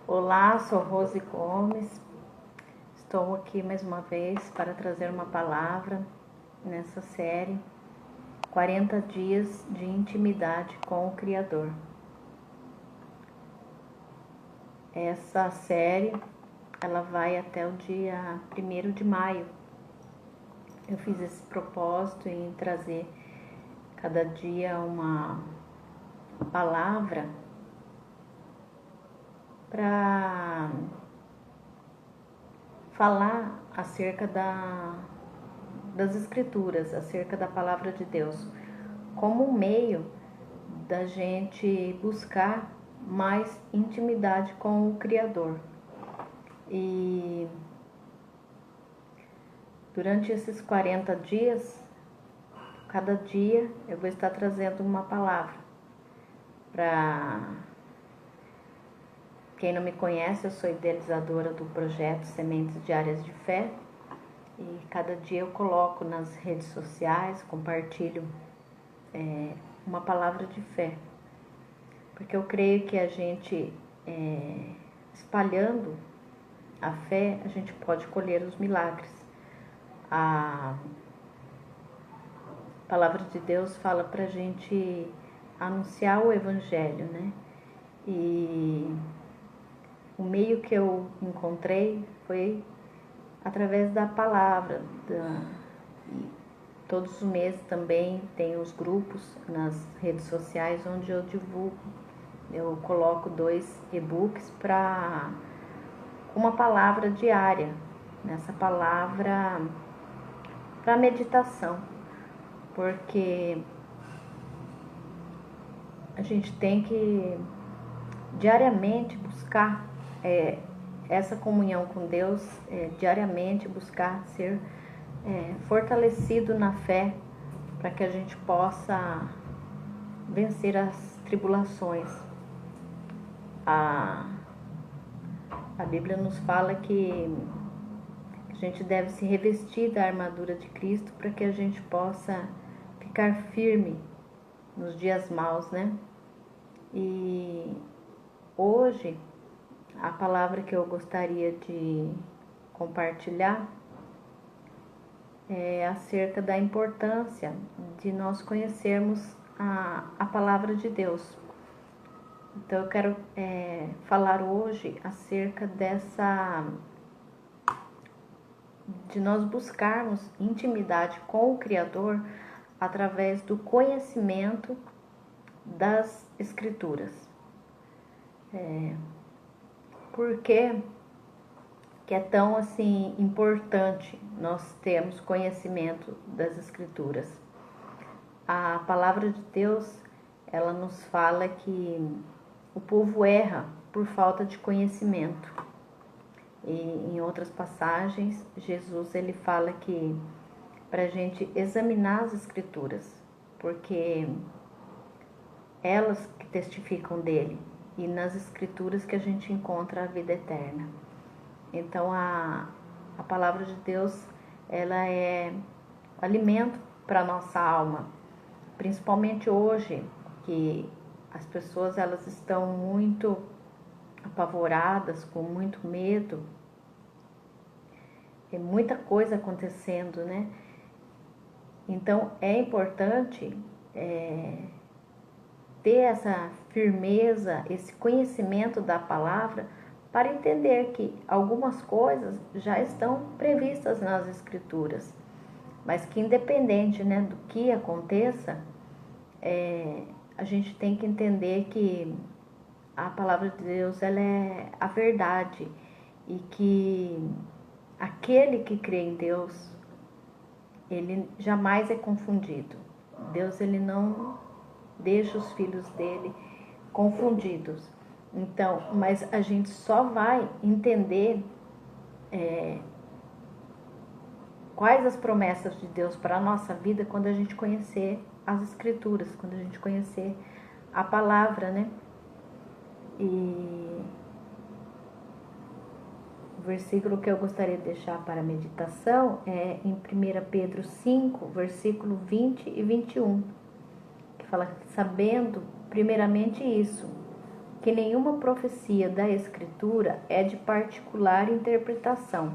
Olá, sou Rose Gomes, estou aqui mais uma vez para trazer uma palavra nessa série 40 dias de intimidade com o Criador. Essa série ela vai até o dia 1º de maio. Eu fiz esse propósito em trazer cada dia uma palavra para falar acerca das Escrituras, acerca da Palavra de Deus, como um meio da gente buscar mais intimidade com o Criador. E durante esses 40 dias, cada dia eu vou estar trazendo uma palavra. Para quem não me conhece, eu sou idealizadora do projeto Sementes Diárias de Fé. E cada dia eu coloco nas redes sociais, compartilho uma palavra de fé. Porque eu creio que a gente, espalhando a fé, a gente pode colher os milagres. A palavra de Deus fala pra gente anunciar o Evangelho, né? E o meio que eu encontrei foi através da palavra. Todos os meses também tem os grupos nas redes sociais onde eu divulgo. Eu coloco 2 e-books para uma palavra diária, nessa palavra para meditação, porque a gente tem que diariamente buscar essa comunhão com Deus, diariamente buscar ser fortalecido na fé, para que a gente possa vencer as tribulações. A Bíblia nos fala que a gente deve se revestir da armadura de Cristo para que a gente possa ficar firme nos dias maus, né? E hoje a palavra que eu gostaria de compartilhar é acerca da importância de nós conhecermos a palavra de Deus. Então eu quero falar hoje acerca de nós buscarmos intimidade com o Criador através do conhecimento das Escrituras. Por que é tão assim importante nós termos conhecimento das Escrituras? A palavra de Deus, ela nos fala que o povo erra por falta de conhecimento. E em outras passagens, Jesus ele fala que para a gente examinar as Escrituras, porque elas que testificam dele, e nas Escrituras que a gente encontra a vida eterna. Então a palavra de Deus, ela é alimento para a nossa alma, principalmente hoje, que as pessoas elas estão muito apavoradas, com muito medo. Tem muita coisa acontecendo, né? Então é importante ter essa firmeza, esse conhecimento da palavra, para entender que algumas coisas já estão previstas nas Escrituras, mas que independente, né, do que aconteça, a gente tem que entender que a palavra de Deus ela é a verdade e que aquele que crê em Deus, ele jamais é confundido. Deus ele não deixa os filhos dele confundidos. Então, mas a gente só vai entender quais as promessas de Deus para a nossa vida quando a gente conhecer as Escrituras, quando a gente conhecer a palavra, né? E O versículo que eu gostaria de deixar para a meditação é em 1 Pedro 5, versículo 20 e 21, que fala: sabendo primeiramente isso, que nenhuma profecia da Escritura é de particular interpretação,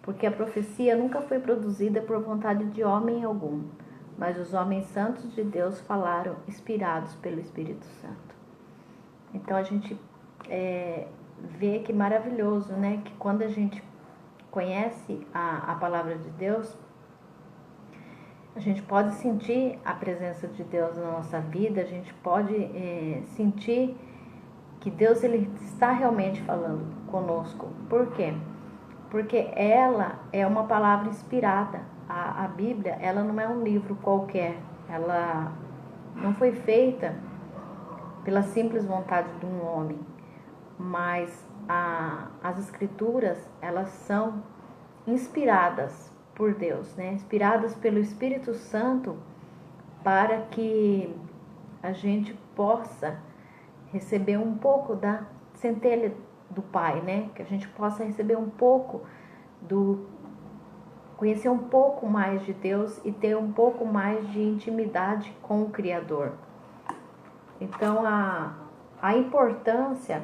porque a profecia nunca foi produzida por vontade de homem algum, mas os homens santos de Deus falaram inspirados pelo Espírito Santo. Então a gente vê que maravilhoso, né? Que quando a gente conhece a palavra de Deus, a gente pode sentir a presença de Deus na nossa vida, a gente pode sentir que Deus ele está realmente falando conosco. Por quê? Porque ela é uma palavra inspirada. A Bíblia, ela não é um livro qualquer. Ela não foi feita pela simples vontade de um homem, mas as Escrituras, elas são inspiradas por Deus, né? Inspiradas pelo Espírito Santo, para que a gente possa receber um pouco da centelha do Pai, né? Que a gente possa receber um pouco conhecer um pouco mais de Deus e ter um pouco mais de intimidade com o Criador. Então a importância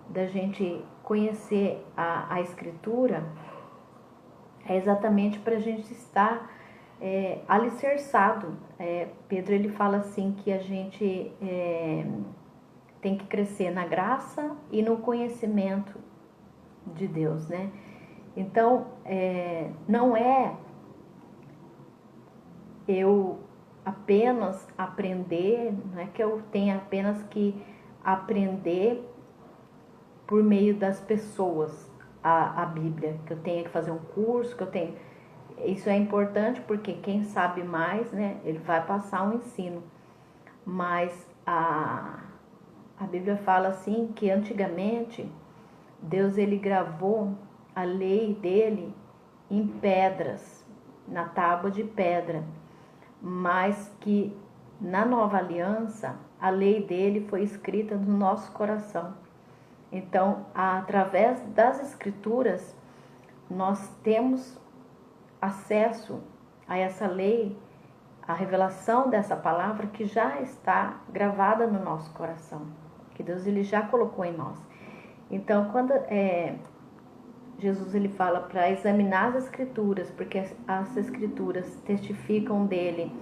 da gente conhecer a Escritura é exatamente para a gente estar alicerçado. Pedro ele fala assim que a gente tem que crescer na graça e no conhecimento de Deus, né? Então, não é eu apenas aprender, não é que eu tenha apenas que aprender por meio das pessoas a Bíblia, que eu tenha que fazer um curso, que eu tenho. Isso é importante porque quem sabe mais, né, ele vai passar um ensino. Mas a Bíblia fala assim que antigamente Deus ele gravou a lei dele em pedras, na tábua de pedra, mas que na nova aliança a lei dele foi escrita no nosso coração. Então, através das Escrituras, nós temos acesso a essa lei, a revelação dessa palavra que já está gravada no nosso coração, que Deus ele já colocou em nós. Então, quando Jesus ele fala para examinar as Escrituras, porque as Escrituras testificam dele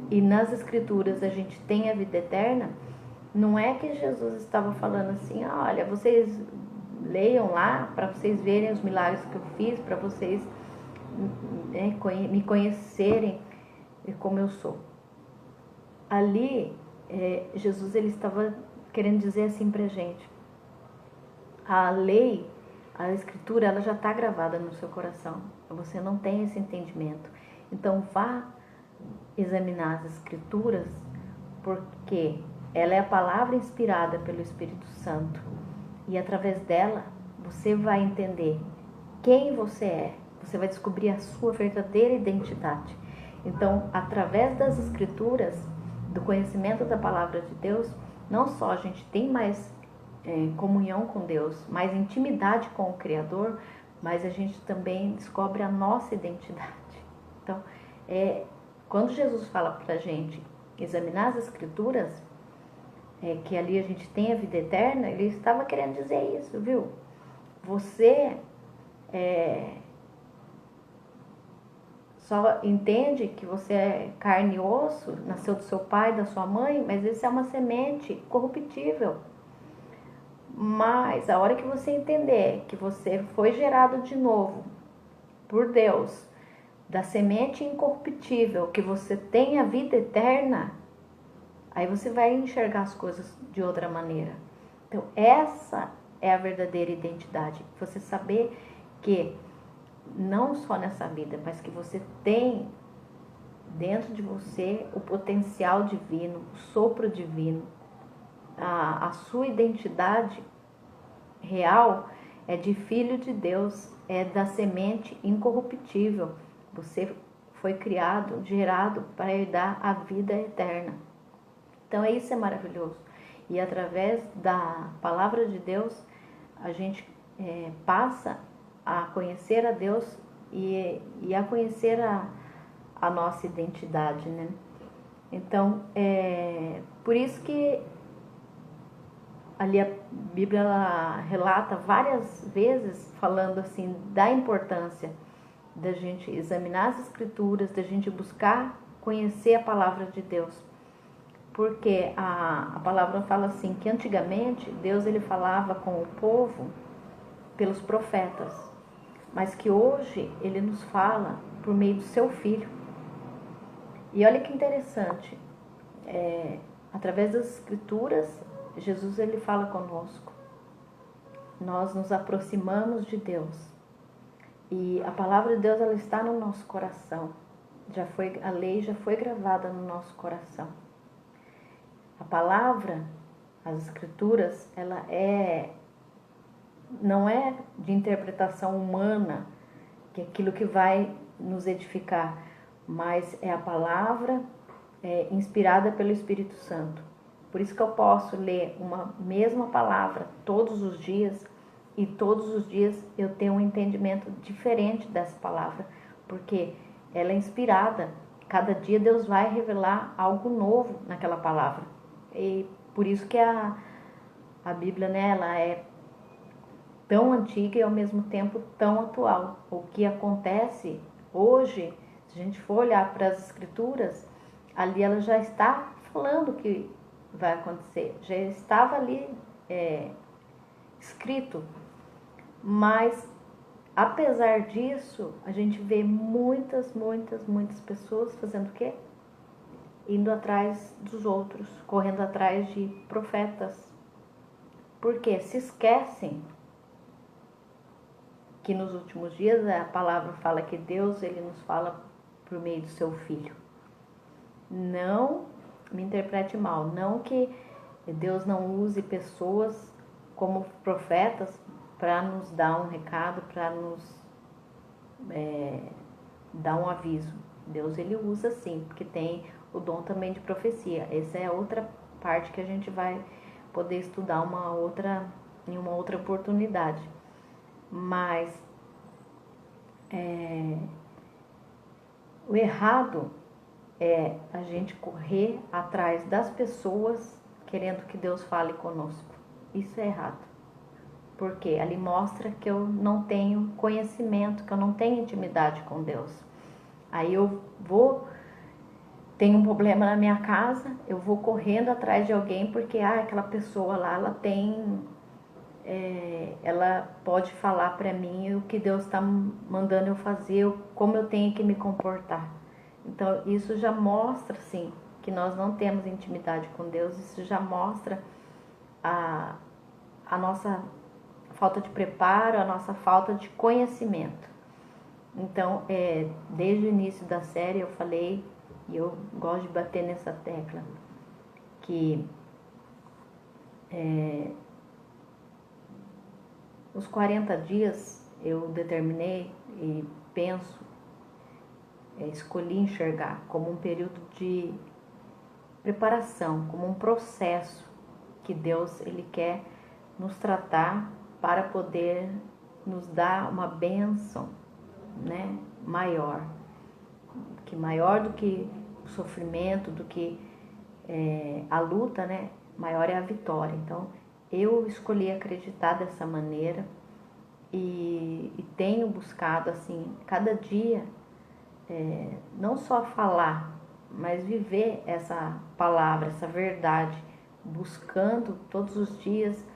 e nas Escrituras a gente tem a vida eterna, não é que Jesus estava falando assim, olha, vocês leiam lá para vocês verem os milagres que eu fiz, para vocês me conhecerem como eu sou. Ali, Jesus ele estava querendo dizer assim para a gente, a lei, a Escritura, ela já está gravada no seu coração, você não tem esse entendimento. Então vá examinar as Escrituras, porque ela é a palavra inspirada pelo Espírito Santo, e através dela você vai entender quem você é, você vai descobrir a sua verdadeira identidade. Então, através das Escrituras, do conhecimento da palavra de Deus, não só a gente tem mais comunhão com Deus, mais intimidade com o Criador, mas a gente também descobre a nossa identidade. Então, quando Jesus fala para a gente examinar as Escrituras, que ali a gente tem a vida eterna, ele estava querendo dizer isso, viu? Você só entende que você é carne e osso, nasceu do seu pai, da sua mãe, mas isso é uma semente corruptível. Mas a hora que você entender que você foi gerado de novo por Deus, da semente incorruptível, que você tem a vida eterna, aí você vai enxergar as coisas de outra maneira. Então, essa é a verdadeira identidade. Você saber que não só nessa vida, mas que você tem dentro de você o potencial divino, o sopro divino. A sua identidade real é de filho de Deus, é da semente incorruptível. Você foi criado, gerado para herdar a vida eterna. Então isso é maravilhoso. E através da palavra de Deus, a gente passa a conhecer a Deus e a conhecer a nossa identidade, né? Então, por isso que ali a Bíblia ela relata várias vezes falando assim da importância da gente examinar as Escrituras, da gente buscar conhecer a palavra de Deus. Porque a palavra fala assim, que antigamente Deus ele falava com o povo pelos profetas, mas que hoje ele nos fala por meio do seu Filho. E olha que interessante, através das Escrituras, Jesus ele fala conosco. Nós nos aproximamos de Deus. E a palavra de Deus ela está no nosso coração. A lei já foi gravada no nosso coração. A palavra, as Escrituras, ela não é de interpretação humana, que é aquilo que vai nos edificar, mas é a palavra inspirada pelo Espírito Santo. Por isso que eu posso ler uma mesma palavra todos os dias e todos os dias eu tenho um entendimento diferente dessa palavra, porque ela é inspirada. Cada dia Deus vai revelar algo novo naquela palavra. E por isso que a Bíblia, né, ela é tão antiga e ao mesmo tempo tão atual. O que acontece hoje, se a gente for olhar para as Escrituras, ali ela já está falando o que vai acontecer, já estava ali escrito. Mas apesar disso, a gente vê muitas pessoas fazendo o quê? Indo atrás dos outros, correndo atrás de profetas. Porque se esquecem que nos últimos dias a palavra fala que Deus ele nos fala por meio do seu Filho. Não me interprete mal, não que Deus não use pessoas como profetas para nos dar um recado, para nos dar um aviso. Deus ele usa sim, porque tem o dom também de profecia. Essa é outra parte que a gente vai poder estudar em uma outra oportunidade. Mas o errado é a gente correr atrás das pessoas querendo que Deus fale conosco. Isso é errado. Porque ali mostra que eu não tenho conhecimento, que eu não tenho intimidade com Deus. Aí eu tenho um problema na minha casa, eu vou correndo atrás de alguém porque aquela pessoa lá, ela pode falar para mim o que Deus está mandando eu fazer, como eu tenho que me comportar. Então isso já mostra, sim, que nós não temos intimidade com Deus. Isso já mostra a nossa falta de preparo, a nossa falta de conhecimento. Então, desde o início da série eu falei, e eu gosto de bater nessa tecla, que os 40 dias eu determinei e penso, escolhi enxergar como um período de preparação, como um processo que Deus ele quer nos tratar para poder nos dar uma bênção, né, maior do que o sofrimento, do que a luta, né, maior é a vitória. Então eu escolhi acreditar dessa maneira e tenho buscado assim cada dia não só falar, mas viver essa palavra, essa verdade, buscando todos os dias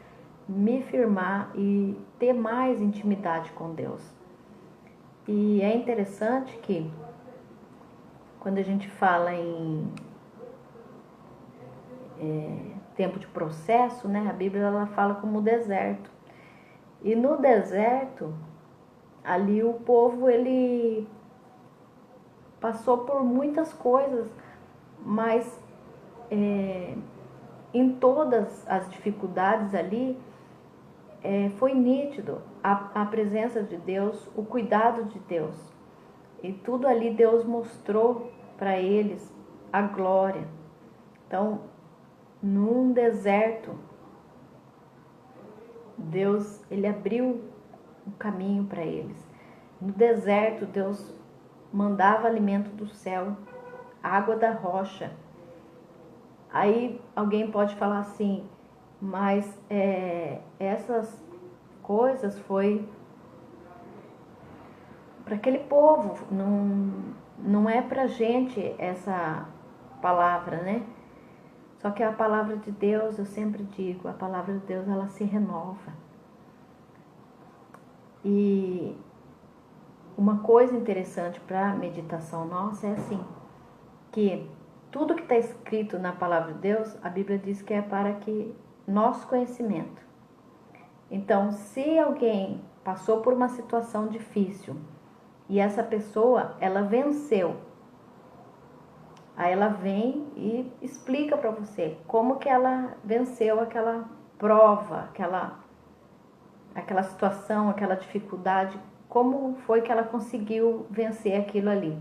me firmar e ter mais intimidade com Deus. E é interessante que quando a gente fala em tempo de processo, né, a Bíblia ela fala como deserto. E no deserto, ali o povo ele passou por muitas coisas, mas em todas as dificuldades ali, foi nítido a presença de Deus, o cuidado de Deus. E tudo ali Deus mostrou para eles a glória. Então, num deserto, Deus, ele abriu um caminho para eles. No deserto, Deus mandava alimento do céu, água da rocha. Aí alguém pode falar assim, mas essas coisas foi para aquele povo, não é para gente essa palavra, né? Só que a palavra de Deus, eu sempre digo, a palavra de Deus, ela se renova. E uma coisa interessante para a meditação nossa é assim, que tudo que está escrito na palavra de Deus, a Bíblia diz que é para que nosso conhecimento. Então, se alguém passou por uma situação difícil e essa pessoa, ela venceu, aí ela vem e explica para você como que ela venceu aquela prova, aquela situação, aquela dificuldade, como foi que ela conseguiu vencer aquilo ali.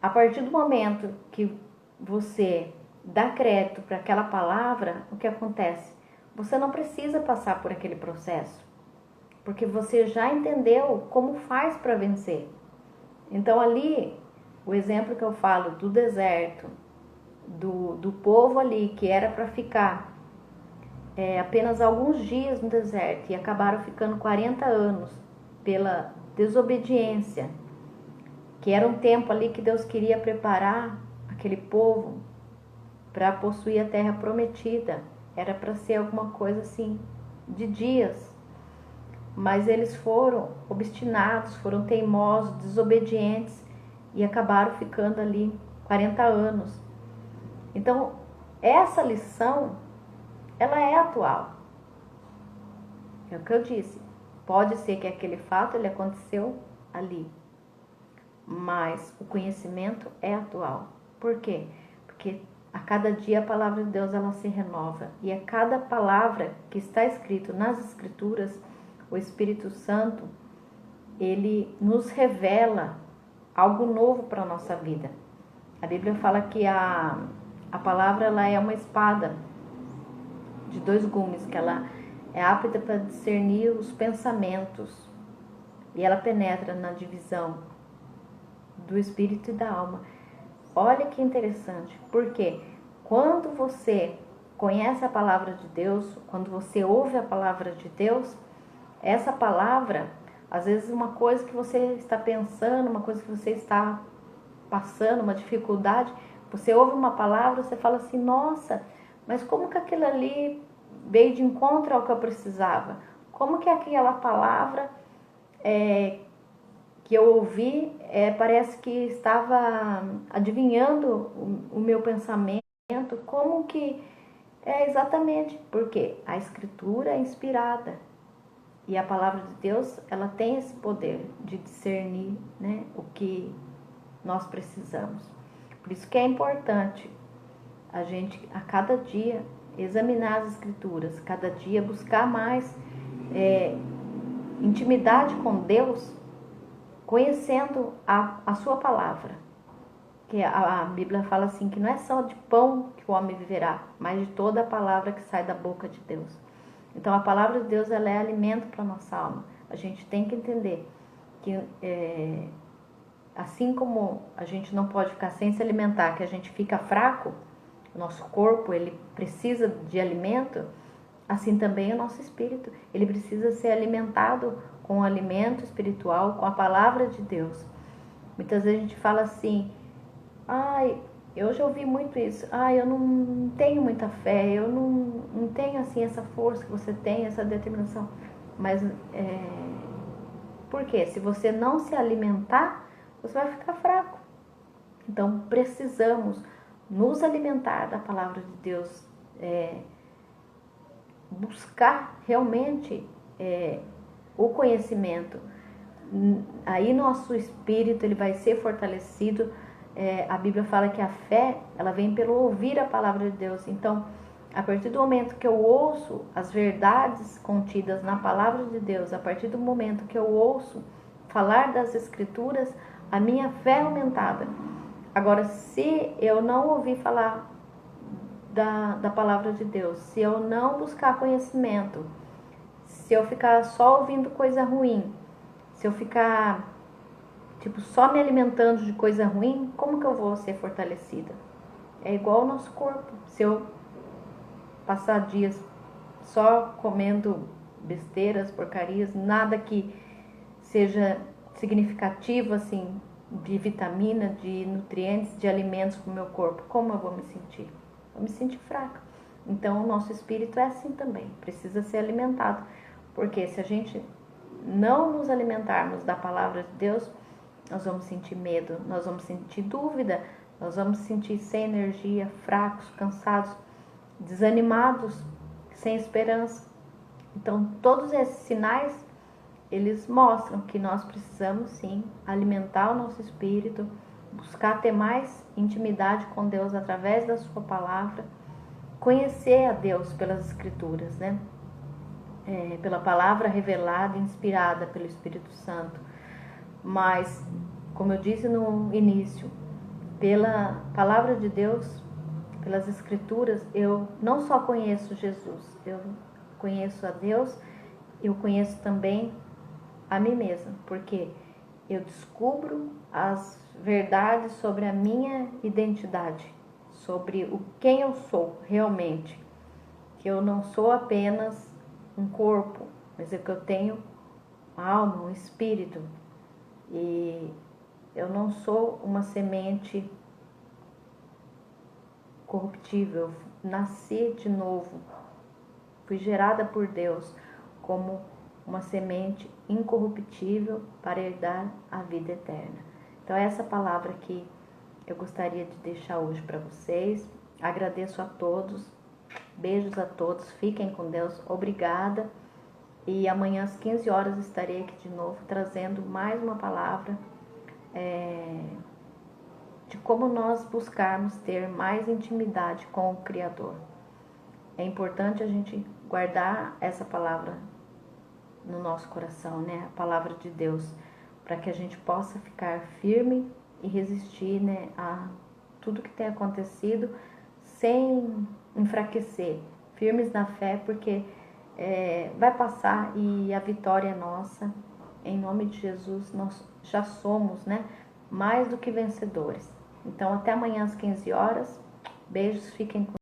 A partir do momento que você dá crédito para aquela palavra, o que acontece? Você não precisa passar por aquele processo, porque você já entendeu como faz para vencer. Então ali, o exemplo que eu falo do deserto, do povo ali que era para ficar apenas alguns dias no deserto e acabaram ficando 40 anos pela desobediência, que era um tempo ali que Deus queria preparar aquele povo para possuir a terra prometida. Era para ser alguma coisa assim de dias, mas eles foram obstinados, foram teimosos, desobedientes e acabaram ficando ali 40 anos. Então, essa lição, ela é atual. É o que eu disse. Pode ser que aquele fato ele aconteceu ali, mas o conhecimento é atual. Por quê? Porque a cada dia a palavra de Deus ela se renova e a cada palavra que está escrito nas Escrituras, o Espírito Santo ele nos revela algo novo para a nossa vida. A Bíblia fala que a palavra ela é uma espada de 2 gumes, que ela é apta para discernir os pensamentos e ela penetra na divisão do espírito e da alma. Olha que interessante, porque quando você conhece a palavra de Deus, quando você ouve a palavra de Deus, essa palavra, às vezes uma coisa que você está pensando, uma coisa que você está passando, uma dificuldade, você ouve uma palavra, você fala assim, nossa, mas como que aquilo ali veio de encontro ao que eu precisava? Como que aquela palavra que eu ouvi, parece que estava adivinhando o meu pensamento, como que exatamente, porque a Escritura é inspirada e a palavra de Deus, ela tem esse poder de discernir, né, o que nós precisamos. Por isso que é importante a gente, a cada dia, examinar as Escrituras, cada dia buscar mais intimidade com Deus, conhecendo a sua palavra. Que a Bíblia fala assim, que não é só de pão que o homem viverá, mas de toda a palavra que sai da boca de Deus. Então a palavra de Deus ela é alimento para a nossa alma. A gente tem que entender que assim como a gente não pode ficar sem se alimentar, que a gente fica fraco, o nosso corpo ele precisa de alimento, assim também o nosso espírito, ele precisa ser alimentado com o alimento espiritual, com a palavra de Deus. Muitas vezes a gente fala assim, ai, eu já ouvi muito isso, ai, eu não tenho muita fé, eu não tenho assim essa força que você tem, essa determinação. Mas por quê? Se você não se alimentar, você vai ficar fraco. Então precisamos nos alimentar da palavra de Deus, buscar realmente o conhecimento. Aí nosso espírito ele vai ser fortalecido. A Bíblia fala que a fé ela vem pelo ouvir a palavra de Deus. Então, a partir do momento que eu ouço as verdades contidas na palavra de Deus, a partir do momento que eu ouço falar das Escrituras, a minha fé é aumentada. Agora, se eu não ouvir falar da palavra de Deus, se eu não buscar conhecimento, se eu ficar só ouvindo coisa ruim, se eu ficar só me alimentando de coisa ruim, como que eu vou ser fortalecida? É igual ao nosso corpo. Se eu passar dias só comendo besteiras, porcarias, nada que seja significativo assim de vitamina, de nutrientes, de alimentos para o meu corpo, como eu vou me sentir? Vou me sentir fraca. Então o nosso espírito é assim também, precisa ser alimentado, porque se a gente não nos alimentarmos da palavra de Deus, nós vamos sentir medo, nós vamos sentir dúvida, nós vamos sentir sem energia, fracos, cansados, desanimados, sem esperança. Então todos esses sinais, eles mostram que nós precisamos sim alimentar o nosso espírito, buscar ter mais intimidade com Deus através da sua palavra, conhecer a Deus pelas escrituras, né? Pela palavra revelada, inspirada pelo Espírito Santo. Mas, como eu disse no início, pela palavra de Deus, pelas escrituras, eu não só conheço Jesus, eu conheço a Deus, eu conheço também a mim mesma, porque eu descubro as verdades sobre a minha identidade, sobre quem eu sou realmente, que eu não sou apenas um corpo, mas é que eu tenho uma alma, um espírito, e eu não sou uma semente corruptível, nasci de novo, fui gerada por Deus como uma semente incorruptível para herdar a vida eterna. Então essa palavra que eu gostaria de deixar hoje para vocês. Agradeço a todos, beijos a todos, fiquem com Deus, obrigada. E amanhã às 15 horas estarei aqui de novo trazendo mais uma palavra de como nós buscarmos ter mais intimidade com o Criador. É importante a gente guardar essa palavra no nosso coração, né? A palavra de Deus, para que a gente possa ficar firme e resistir, né, a tudo que tem acontecido sem enfraquecer, firmes na fé, porque vai passar e a vitória é nossa. Em nome de Jesus, nós já somos, né, mais do que vencedores. Então, até amanhã às 15 horas. Beijos, fiquem com